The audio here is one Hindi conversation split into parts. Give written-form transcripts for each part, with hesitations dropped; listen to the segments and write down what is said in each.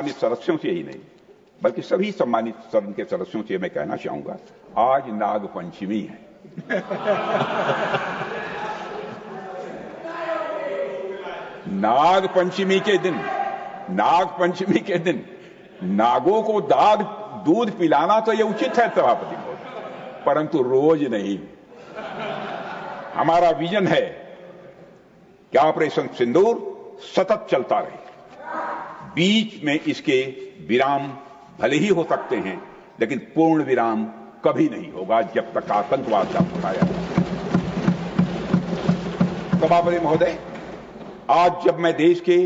सम्मानित सदस्यों से ही नहीं बल्कि सभी सम्मानित सदन के सदस्यों से मैं कहना चाहूंगा, आज नाग पंचमी है। नाग पंचमी के दिन नागों को दूध पिलाना तो ये उचित है सभापति महोदय, परंतु रोज नहीं। हमारा विजन है कि ऑपरेशन सिंदूर सतत चलता रहे, बीच में इसके विराम भले ही हो सकते हैं, लेकिन पूर्ण विराम कभी नहीं होगा जब तक आतंकवाद का उठाया जाए। सभापति महोदय, आज जब मैं देश के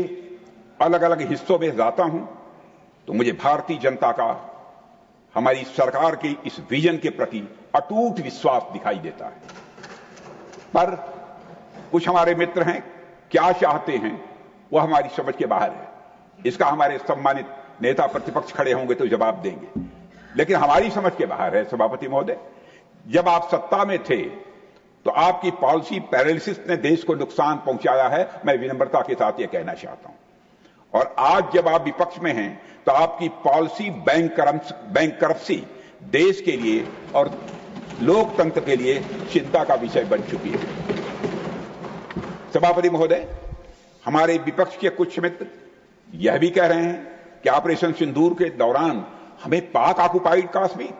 अलग अलग हिस्सों में जाता हूं तो मुझे भारतीय जनता का, हमारी सरकार के इस विजन के प्रति अटूट विश्वास दिखाई देता है। पर कुछ हमारे मित्र हैं, क्या चाहते हैं वह हमारी समझ के बाहर है। इसका हमारे सम्मानित नेता प्रतिपक्ष खड़े होंगे तो जवाब देंगे, लेकिन हमारी समझ के बाहर है। सभापति महोदय, जब आप सत्ता में थे तो आपकी पॉलिसी पैरालिसिस ने देश को नुकसान पहुंचाया है, मैं विनम्रता के साथ यह कहना चाहता हूं। और आज जब आप विपक्ष में हैं तो आपकी पॉलिसी बैंक करप्सी देश के लिए और लोकतंत्र के लिए चिंता का विषय बन चुकी है। सभापति महोदय, हमारे विपक्ष के कुछ मित्र यह भी कह रहे हैं कि ऑपरेशन सिंदूर के दौरान हमें पाक ऑक्युपाइड कश्मीर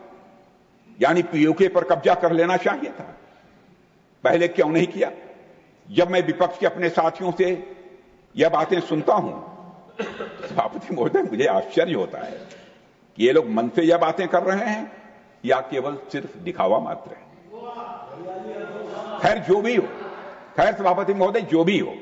यानी पीओके पर कब्जा कर लेना चाहिए था, पहले क्यों नहीं किया? जब मैं विपक्ष के अपने साथियों से यह बातें सुनता हूं, सभापति महोदय, मुझे आश्चर्य होता है कि ये लोग मन से यह बातें कर रहे हैं या केवल सिर्फ दिखावा मात्र है। खैर जो भी हो, सभापति महोदय, जो भी हो,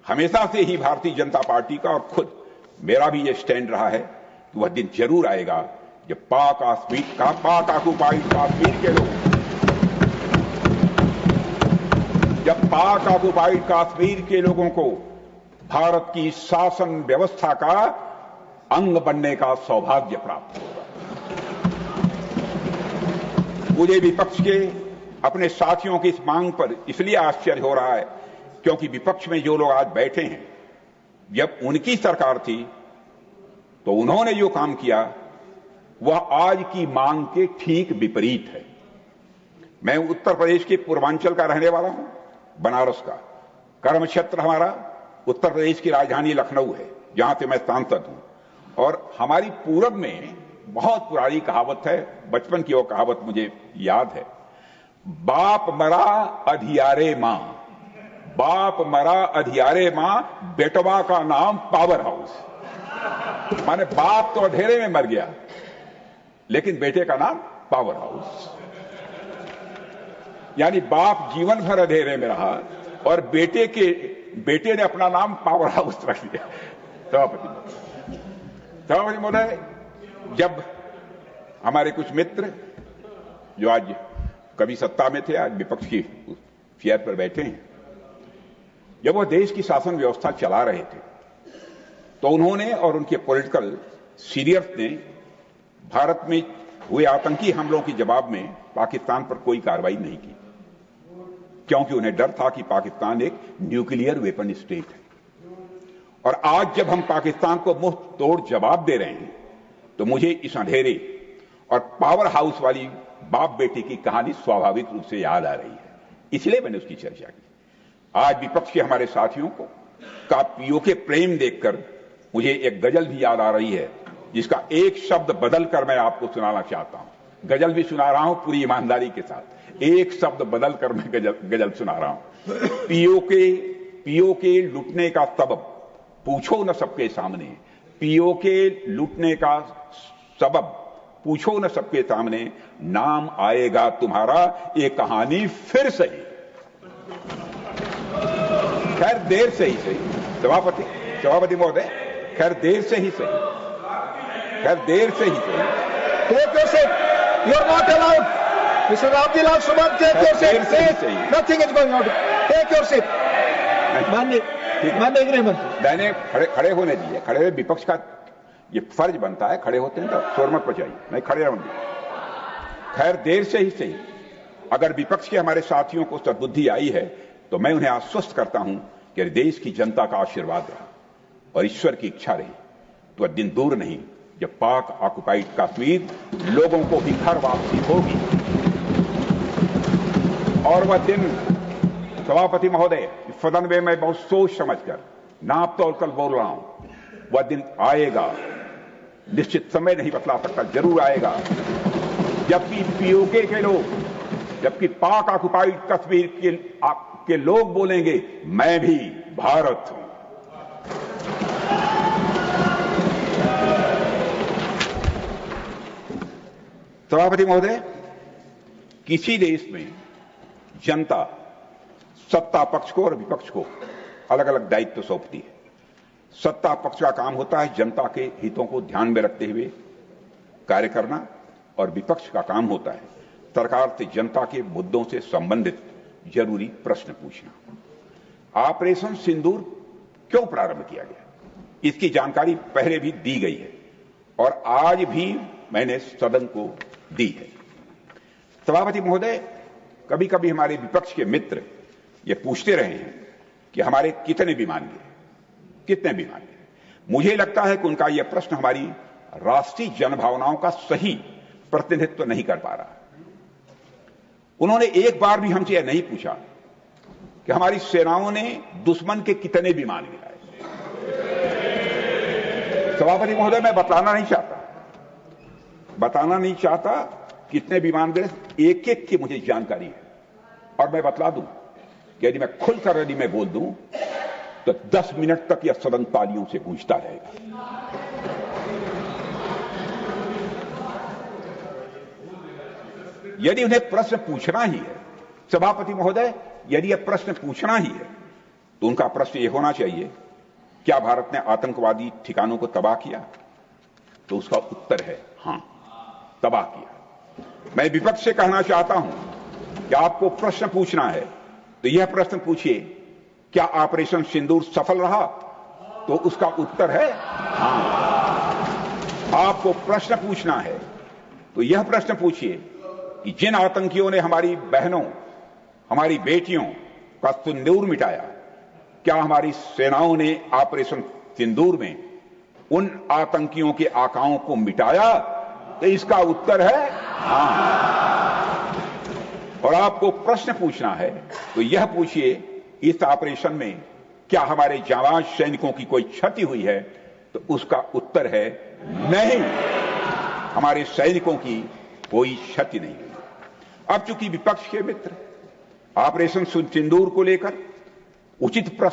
हमेशा से ही भारतीय जनता पार्टी का और खुद मेरा भी यह स्टैंड रहा है कि वह दिन जरूर आएगा जब पाक ऑक्युपाइड कश्मीर के लोग, जब पाक ऑक्युपाइड कश्मीर के लोगों को भारत की शासन व्यवस्था का अंग बनने का सौभाग्य प्राप्त होगा। मुझे विपक्ष के अपने साथियों की इस मांग पर इसलिए आश्चर्य हो रहा है क्योंकि विपक्ष में जो लोग आज बैठे हैं, जब उनकी सरकार थी तो उन्होंने जो काम किया वह आज की मांग के ठीक विपरीत है। मैं उत्तर प्रदेश के पूर्वांचल का रहने वाला हूं, बनारस का। कर्म क्षेत्र हमारा उत्तर प्रदेश की राजधानी लखनऊ है, जहां से मैं सांसद हूं। और हमारी पूरब में बहुत पुरानी कहावत है, बचपन की वो कहावत मुझे याद है, बाप मरा अधियारे मां, बाप मरा अधियारे मां, बेटवा का नाम पावर हाउस। माने बाप तो अंधेरे में मर गया, लेकिन बेटे का नाम पावर हाउस। यानी बाप जीवन भर अंधेरे में रहा और बेटे ने अपना नाम पावर हाउस रख दिया। सभापति महोदय, जब हमारे कुछ मित्र जो आज कभी सत्ता में थे, आज विपक्ष की चेयर पर बैठे हैं, जब वो देश की शासन व्यवस्था चला रहे थे तो उन्होंने और उनके पॉलिटिकल सीनियर्स ने भारत में हुए आतंकी हमलों के जवाब में पाकिस्तान पर कोई कार्रवाई नहीं की, क्योंकि उन्हें डर था कि पाकिस्तान एक न्यूक्लियर वेपन स्टेट है। और आज जब हम पाकिस्तान को मुंह तोड़ जवाब दे रहे हैं तो मुझे इस अंधेरे और पावर हाउस वाली बाप बेटी की कहानी स्वाभाविक रूप से याद आ रही है, इसलिए मैंने उसकी चर्चा की। आज विपक्ष के हमारे साथियों को का पीओके प्रेम देखकर मुझे एक गजल भी याद आ रही है, जिसका एक शब्द बदल कर मैं आपको सुनाना चाहता हूं। गजल भी सुना रहा हूं पूरी ईमानदारी के साथ, एक शब्द बदल कर मैं गजल सुना रहा हूं। पीओके लुटने का सबब पूछो न सबके सामने, पीओके लुटने का सबब पूछो न सबके सामने, नाम आएगा तुम्हारा ये कहानी फिर सही। खैर देर से ही सही, सभापति महोदय, खैर देर से ही सही, खैर देर से ही सही। Take your seat. You are not allowed. Mr. Abdullah Suman, take your seat. Nothing is going on. Take your seat. माननीय गृह मंत्री, मैंने खड़े होने दिए। खड़े हुए विपक्ष का ये फर्ज बनता है, खड़े होते हैं तो शोर मत मचाइए, नहीं खड़े रहूंगी। खैर देर से ही सही, अगर विपक्ष के हमारे साथियों को सद्बुद्धि आई है तो मैं उन्हें आश्वस्त करता हूं कि देश की जनता का आशीर्वाद रहा और ईश्वर की इच्छा रही तो वह दिन दूर नहीं जब पाक ऑक्युपाइड कश्मीर लोगों को भी घर वापसी होगी। और वह दिन सभापति महोदय, सदन में मैं बहुत सोच समझकर नाप तोलकर बोल रहा हूं, वह दिन आएगा, निश्चित समय नहीं बतला सकता, जरूर आएगा, जबकि पीओके के लोग, जबकि पाक ऑक्युपाइड कश्मीर के लोग बोलेंगे मैं भी भारत हूं। सभापति महोदय, किसी देश में जनता सत्ता पक्ष को और विपक्ष को अलग अलग दायित्व सौंपती है। सत्ता पक्ष का काम होता है जनता के हितों को ध्यान में रखते हुए कार्य करना, और विपक्ष का काम होता है सरकार से जनता के मुद्दों से संबंधित जरूरी प्रश्न पूछना। ऑपरेशन सिंदूर क्यों प्रारंभ किया गया, इसकी जानकारी पहले भी दी गई है और आज भी मैंने सदन को दी है। सभापति महोदय, कभी कभी हमारे विपक्ष के मित्र ये पूछते रहे हैं कि हमारे कितने विमान गिरे, कितने विमान गिरे। मुझे लगता है कि उनका यह प्रश्न हमारी राष्ट्रीय जनभावनाओं का सही प्रतिनिधित्व नहीं कर पा रहा। उन्होंने एक बार भी हमसे यह नहीं पूछा कि हमारी सेनाओं ने दुश्मन के कितने विमान गिराए। सभापति महोदय, मैं बताना नहीं चाहता कितने विमान गिरे, एक एक की मुझे जानकारी है और मैं बतला दूं कि यदि मैं खुलकर यदि मैं बोल दूं तो 10 मिनट तक यह सदन तालियों से गूंजता रहेगा। यदि उन्हें प्रश्न पूछना ही है, सभापति महोदय, यदि यह प्रश्न पूछना ही है तो उनका प्रश्न यह होना चाहिए, क्या भारत ने आतंकवादी ठिकानों को तबाह किया? तो उसका उत्तर है हां, तबाह किया। मैं विपक्ष से कहना चाहता हूं कि आपको प्रश्न पूछना है तो यह प्रश्न पूछिए, क्या ऑपरेशन सिंदूर सफल रहा? तो उसका उत्तर है हां। आपको प्रश्न पूछना है तो यह प्रश्न पूछिए कि जिन आतंकियों ने हमारी बहनों, हमारी बेटियों का सिंदूर मिटाया, क्या हमारी सेनाओं ने ऑपरेशन सिंदूर में उन आतंकियों के आकाओं को मिटाया? तो इसका उत्तर है हां। और आपको प्रश्न पूछना है तो यह पूछिए, इस ऑपरेशन में क्या हमारे जाबाज सैनिकों की कोई क्षति हुई है? तो उसका उत्तर है नहीं, हमारे सैनिकों की कोई क्षति नहीं हुई। अब चूंकि विपक्ष के मित्र ऑपरेशन सिंदूर को लेकर उचित प्रश्न